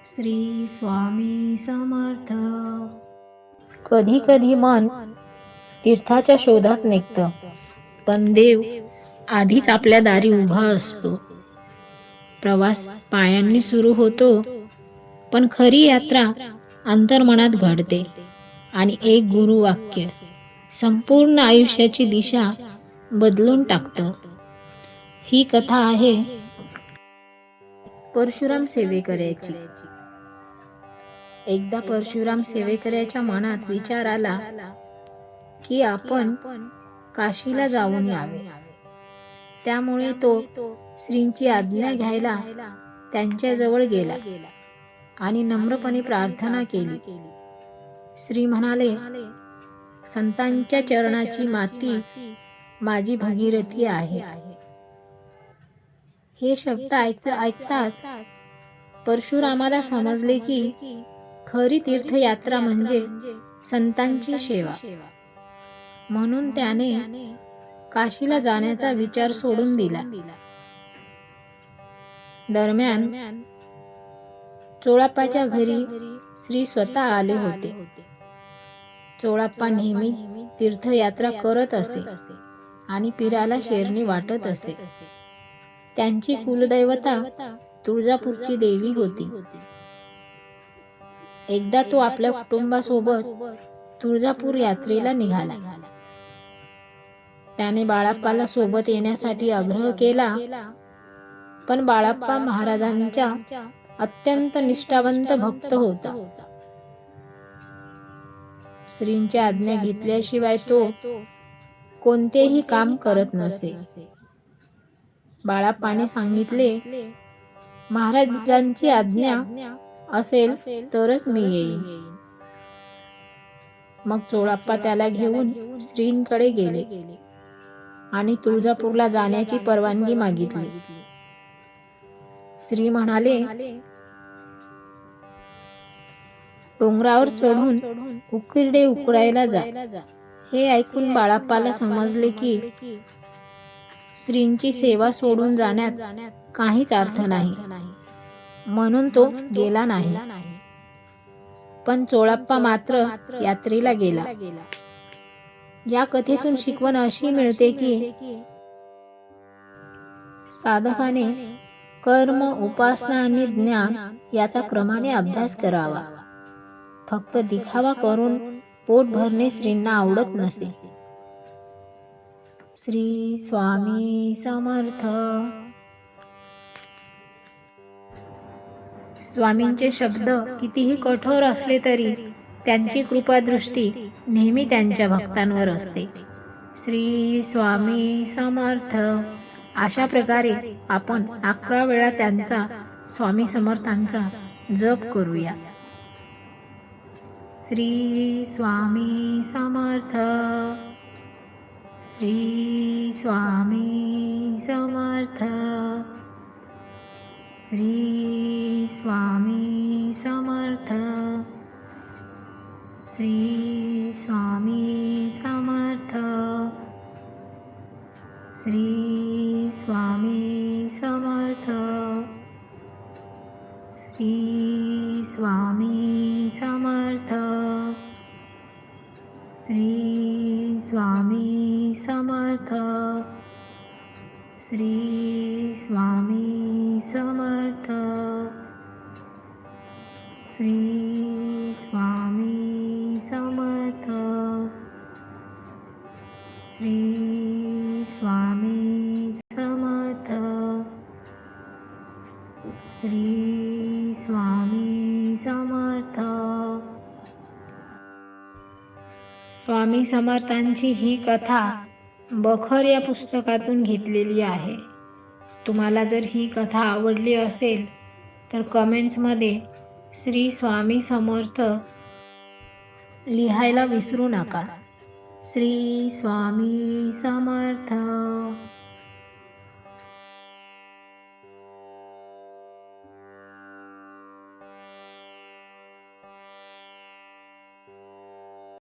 श्री स्वामी समर्थ. कधी कधी मन तीर्थाच्या शोधात निघतं, पण देव आधीच आपल्या दारी उभा असतो. प्रवास पायांनी सुरू होतो, पण खरी यात्रा अंतर्मनात घडते आणि एक गुरुवाक्य संपूर्ण आयुष्याची दिशा बदलून टाकतं. ही कथा आहे परशुराम सेवेकऱ्याची. एकदा परशुराम सेवेकऱ्याच्या मनात विचार आला की आपण काशीला जाऊन यावे. त्यामुळे तो श्रींची आज्ञा घ्यायला त्यांच्याजवळ गेला आणि नम्रपणे प्रार्थना केली. श्री म्हणाले, संतांच्या चरणाची मातीच माझी भगीरथी आहे. हे शब्द ऐकताच परशुरामाला समजले की खरी तीर्थयात्रा म्हणजे संतांची सेवा. म्हणून त्याने काशीला जाण्याचा विचार सोडून दिला. दरम्यान चोळाप्पाच्या घरी श्री स्वतः आले होते. चोळाप्पा नेहमी तीर्थयात्रा करत असे आणि पिराला शेरणी वाटत असे. त्यांची कुलदैवता तुळजापूरची देवी होती. एकदा तो आपल्या कुटुंबासोबत तुळजापूर यात्रेला निघाला. त्याने बाळाप्पाला सोबत येण्यासाठी आग्रह केला, पण बाळाप्पा महाराजांचा अत्यंत निष्ठावंत भक्त होता. श्रींची आज्ञा घेतल्याशिवाय तो कोणतेही काम करत नसे. बाळाप्पाने सांगितले, महाराजांची आज्ञा असेल तरच मी येईन. मग चोळाप्पा त्याला घेऊन श्रींकडे गेले आणि तुळजापूरला जाण्याची परवानगी मागितली. श्री म्हणाले, डोंगरावर चढून उकिरडे उकडायला जा. हे ऐकून बाळाप्पाला समजले की श्रींची सेवा सोडून जाण्यात काहीच अर्थ नाही, म्हणून तो गेला नाही. पण चोळाप्पा मात्र यात्रेला गेला. या कथेतून शिकवण अशी मिळते की साधकाने कर्म, उपासना आणि ज्ञान याचा क्रमाने अभ्यास करावा. फक्त दिखावा करून पोट भरणे श्रींना आवडत नसे. श्री स्वामी समर्थ. स्वामींचे शब्द कितीही कठोर असले तरी त्यांची कृपादृष्टी नेहमी त्यांच्या भक्तांवर असते. श्री स्वामी समर्थ. अशा प्रकारे आपण 11 वेळा त्यांचा, स्वामी समर्थांचा जप करूया. श्री स्वामी समर्थ. श्री स्वामी समर्थ. श्री स्वामी समर्थ. श्री स्वामी समर्थ. श्री स्वामी समर्थ. श्री स्वामी समर्थ. श्री स्वामी समर्थ. श्री स्वामी समर्थ. श्री स्वामी समर्थ. श्री स्वामी समर्थ. श्री स्वामी समर्थ. स्वामी समर्थांची ही कथा बखर या पुस्तकातून घेतलेली आहे. तुम्हाला जर ही कथा आवडली असेल तर कमेंट्समध्ये श्री स्वामी समर्थ लिहायला विसरू नका. श्री स्वामी समर्थ.